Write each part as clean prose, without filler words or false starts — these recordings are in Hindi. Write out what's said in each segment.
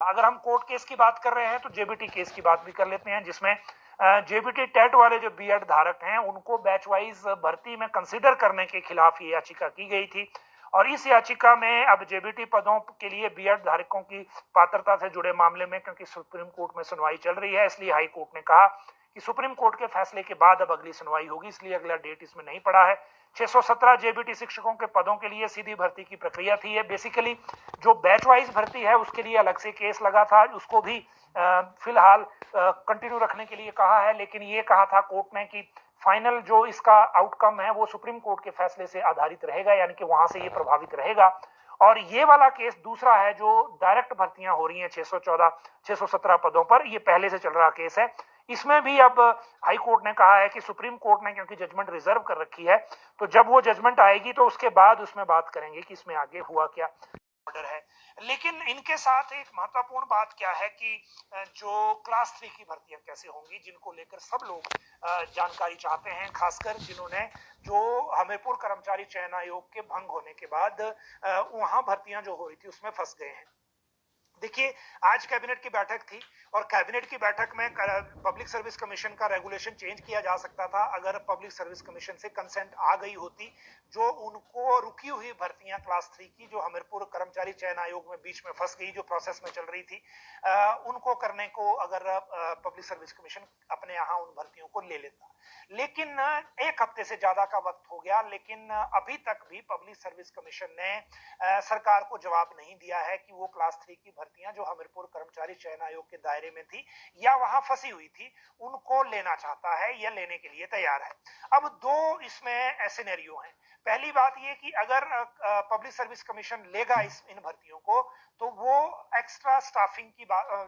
अगर हम कोर्ट केस की बात कर रहे हैं तो जेबीटी केस की बात भी कर लेते हैं, जिसमें जेबीटी टेट वाले जो बीएड धारक हैं उनको बैच वाइज भर्ती में कंसीडर करने के खिलाफ ये याचिका की गई थी। और इस याचिका में अब जेबीटी पदों के लिए बीएड धारकों की पात्रता से जुड़े मामले में, क्योंकि सुप्रीम कोर्ट में सुनवाई चल रही है, इसलिए हाई कोर्ट ने कहा कि सुप्रीम कोर्ट के फैसले के बाद अब अगली सुनवाई होगी, इसलिए अगला डेट इसमें नहीं पड़ा है। 617 जेबीटी शिक्षकों के पदों के लिए सीधी भर्ती की प्रक्रिया थी। ये बेसिकली जो बैच वाइज भर्ती है उसके लिए अलग से केस लगा था, उसको भी फिलहाल कंटिन्यू रखने के लिए कहा है, लेकिन ये कहा था कोर्ट ने कि फाइनल जो इसका आउटकम है वो सुप्रीम कोर्ट के फैसले से आधारित रहेगा, यानी कि वहां से ये प्रभावित रहेगा। और ये वाला केस दूसरा है जो डायरेक्ट भर्तियां हो रही हैं 617 पदों पर, ये पहले से चल रहा केस है। इसमें भी अब हाई कोर्ट ने कहा है कि सुप्रीम कोर्ट ने क्योंकि जजमेंट रिजर्व कर रखी है, तो जब वो जजमेंट आएगी तो उसके बाद उसमें बात करेंगे कि इसमें आगे हुआ क्या ऑर्डर है। लेकिन इनके साथ एक महत्वपूर्ण बात क्या है कि जो क्लास 3 की भर्तियां कैसे होंगी, जिनको लेकर सब लोग जानकारी चाहते हैं, खासकर जिन्होंने जो हमीरपुर कर्मचारी चयन आयोग के भंग होने के बाद वहां भर्तियां जो हो रही थी उसमें फंस गए हैं। देखिए, आज कैबिनेट की बैठक थी और कैबिनेट की बैठक में पब्लिक सर्विस कमीशन का रेगुलेशन चेंज किया जा सकता था अगर पब्लिक सर्विस कमीशन से कंसेंट आ गई होती। जो उनको रुकी हुई भर्तियां क्लास 3 की जो हमीरपुर कर्मचारी चयन आयोग में बीच में फंस गई, जो प्रोसेस में चल रही थी, उनको करने को अगर पब्लिक सर्विस कमीशन अपने यहाँ उन भर्तियों को ले लेता। लेकिन एक हफ्ते से ज्यादा का वक्त हो गया, लेकिन अभी तक भी पब्लिक सर्विस कमीशन ने सरकार को जवाब नहीं दिया है कि वो क्लास 3 की भर्तियां जो हमीरपुर कर्मचारी चयन आयोग के दायरे में थी या वहां फंसी हुई थी, उनको लेना चाहता है या लेने के लिए तैयार है। अब दो इसमें सिनेरियो हैं। पहली बात ये कि अगर पब्लिक सर्विस कमीशन लेगा इन भर्तियों को, तो वो एक्स्ट्रा स्टाफिंग की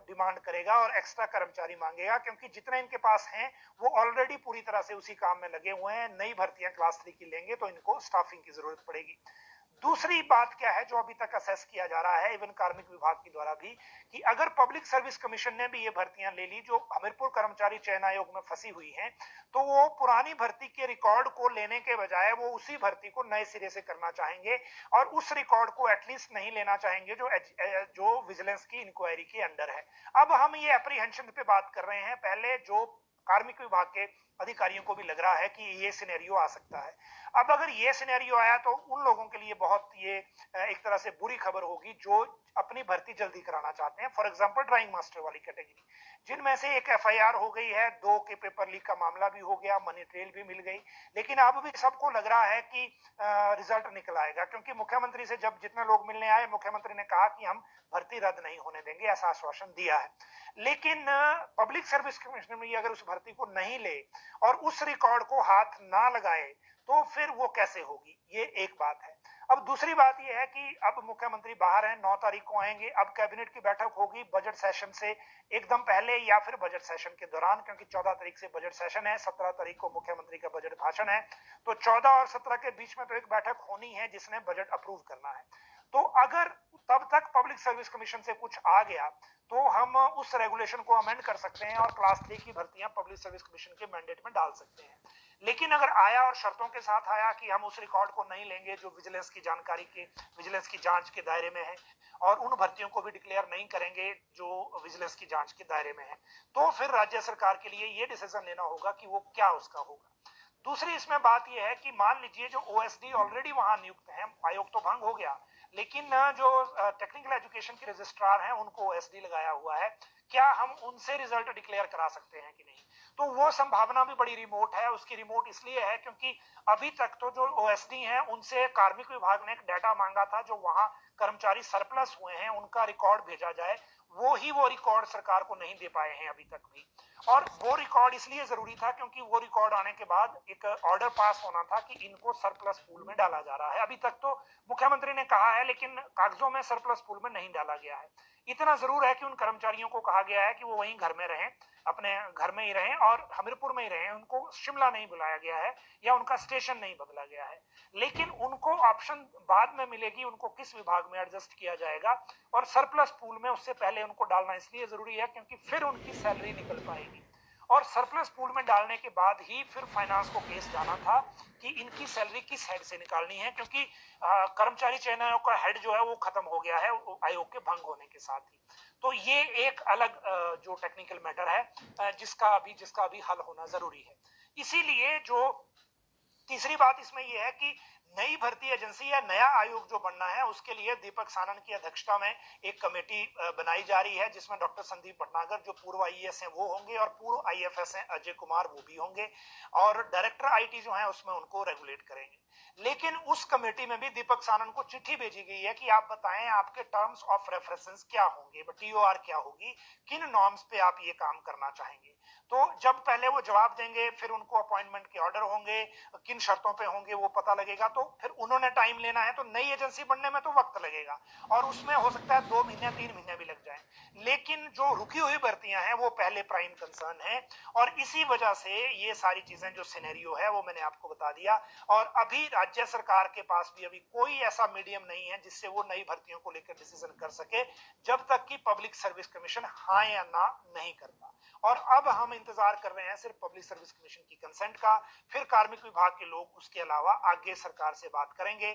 डिमांड करेगा और एक्स्ट्रा कर्मचारी मांगेगा, क्योंकि जितने इनके पास हैं वो ऑलरेडी पूरी तरह से उसी काम में लगे हुए हैं। नई भर्तियां क्लास 3 की लेंगे तो इनको स्टाफिंग की जरूरत पड़ेगी। दूसरी बात क्या है जो अभी तक असेस किया जा रहा है इवन कार्मिक विभाग के द्वारा भी, कि अगर पब्लिक सर्विस कमीशन ने भी ये भर्तियां ले ली जो हमीरपुर कर्मचारी चयन आयोग में फंसी हुई हैं, तो वो पुरानी भर्ती के रिकॉर्ड को लेने के बजाय वो उसी भर्ती को नए सिरे से करना चाहेंगे और उस रिकॉर्ड को एटलीस्ट नहीं लेना चाहेंगे जो विजिलेंस की इंक्वायरी के अंडर है। अब हम ये अप्रीहेंशन पे बात कर रहे हैं, पहले जो कार्मिक विभाग के अधिकारियों को भी लग रहा है कि ये सिनेरियो आ सकता है। अब अगर ये सिनेरियो आया तो उन लोगों के लिए बहुत ये एक तरह से बुरी खबर होगी जो अपनी भर्ती जल्दी कराना चाहते हैं। फॉर एग्जांपल ड्राइंग मास्टर वाली कैटेगरी, जिनमें से एक एफआईआर हो गई है, 2 के पेपर लीक का मामला भी हो गया, मनी ट्रेल भी मिल गई, लेकिन अब भी सबको लग रहा है कि रिजल्ट निकल आएगा, क्योंकि मुख्यमंत्री से जब जितने लोग मिलने आए, मुख्यमंत्री ने कहा कि हम भर्ती रद्द नहीं होने देंगे, ऐसा आश्वासन दिया है। लेकिन पब्लिक सर्विस कमीशन भी अगर उस भर्ती को नहीं ले और उस रिकॉर्ड को हाथ ना लगाए तो फिर वो कैसे होगी, ये एक बात है। अब दूसरी बात ये है कि अब मुख्यमंत्री बाहर हैं, 9 तारीख को आएंगे। अब कैबिनेट की बैठक होगी बजट सेशन से एकदम पहले या फिर बजट सेशन के दौरान, क्योंकि 14 तारीख से बजट सेशन है, 17 तारीख को मुख्यमंत्री का बजट भाषण है, तो 14 और 17 के बीच में तो एक बैठक होनी है जिसने बजट अप्रूव करना है। तो अगर तब तक पब्लिक सर्विस कमीशन से कुछ आ गया तो हम उस रेगुलेशन को अमेंड कर सकते हैं और क्लास 3 की भर्तियां पब्लिक सर्विस कमीशन के मैंडेट में डाल सकते हैं। लेकिन अगर आया और शर्तों के साथ आया कि हम उस रिकॉर्ड को नहीं लेंगे जो विजिलेंस की जानकारी के, विजिलेंस की जांच के दायरे में है, और उन भर्तियों को भी डिक्लेयर नहीं करेंगे जो विजिलेंस की जांच के दायरे में है, तो फिर राज्य सरकार के लिए ये डिसीजन लेना होगा कि वो क्या उसका होगा। दूसरी इसमें बात यह है कि मान लीजिए जो ओएसडी ऑलरेडी वहां नियुक्त हैं, आयोग तो भंग हो गया, लेकिन जो टेक्निकल एजुकेशन के रजिस्ट्रार हैं उनको ओएसडी लगाया हुआ है, क्या हम उनसे रिजल्ट डिक्लेयर करा सकते हैं कि नहीं? तो वो संभावना भी बड़ी रिमोट है। उसकी रिमोट इसलिए है क्योंकि अभी तक तो जो ओएसडी हैं उनसे कार्मिक विभाग ने एक डाटा मांगा था, जो वहां कर्मचारी सरप्लस हुए हैं उनका रिकॉर्ड भेजा जाए, वो रिकॉर्ड सरकार को नहीं दे पाए हैं अभी तक भी। और वो रिकॉर्ड इसलिए जरूरी था क्योंकि वो रिकॉर्ड आने के बाद एक ऑर्डर पास होना था कि इनको सरप्लस पूल में डाला जा रहा है। अभी तक तो मुख्यमंत्री ने कहा है लेकिन कागजों में सरप्लस पूल में नहीं डाला गया है। इतना जरूर है कि उन कर्मचारियों को कहा गया है कि वो वहीं घर में रहें, अपने घर में ही रहें और हमीरपुर में ही रहें, उनको शिमला नहीं बुलाया गया है या उनका स्टेशन नहीं बदला गया है। लेकिन उनको ऑप्शन बाद में मिलेगी उनको किस विभाग में एडजस्ट किया जाएगा, और सरप्लस पूल में उससे पहले उनको डालना इसलिए जरूरी है क्योंकि फिर उनकी सैलरी निकल पाएगी, और सरप्लस पूल में डालने के बाद ही फिर फाइनेंस को केस जाना था कि इनकी सैलरी किस हेड से निकालनी है, क्योंकि कर्मचारी चयन आयोग का हेड जो है वो खत्म हो गया है आयोग के भंग होने के साथ ही। तो ये एक अलग जो टेक्निकल मैटर है जिसका अभी हल होना जरूरी है। इसीलिए जो तीसरी बात इसमें यह है कि नई भर्ती एजेंसी या नया आयोग जो बनना है उसके लिए दीपक सानन की अध्यक्षता में एक कमेटी बनाई जा रही है, जिसमें डॉक्टर संदीप भटनागर जो पूर्व आईएएस हैं वो होंगे और पूर्व आईएफएस हैं अजय कुमार वो भी होंगे, और डायरेक्टर आईटी जो है उसमें उनको रेगुलेट करेंगे। लेकिन उस कमेटी में भी दीपक सानन को चिट्ठी भेजी गई है कि आप बताएं आपके टर्म्स ऑफ रेफरेंस क्या होंगे, टीओआर क्या होगी, किन नॉर्म्स पे आप ये काम करना चाहेंगे। तो जब पहले वो जवाब देंगे फिर उनको अपॉइंटमेंट के ऑर्डर होंगे, किन शर्तों पे होंगे वो पता लगेगा, तो फिर उन्होंने टाइम लेना है तो नई एजेंसी बनने में तो वक्त लगेगा और उसमें हो सकता है 2 महीने 3 महीने भी लग जाए। लेकिन जो रुकी हुई भर्तियां हैं वो पहले प्राइम कंसर्न है और इसी वजह से ये सारी चीजें जो सिनेरियो है वो मैंने आपको बता दिया। और अभी राज्य सरकार के पास भी अभी कोई ऐसा मीडियम नहीं है जिससे वो नई भर्तियों को लेकर डिसीजन कर सके जब तक कि पब्लिक सर्विस कमीशन हाँ या ना नहीं करता। और अब हम इंतजार कर रहे हैं सिर्फ पब्लिक सर्विस कमीशन की कंसेंट का, फिर कार्मिक विभाग के लोग उसके अलावा आगे सरकार से बात करेंगे।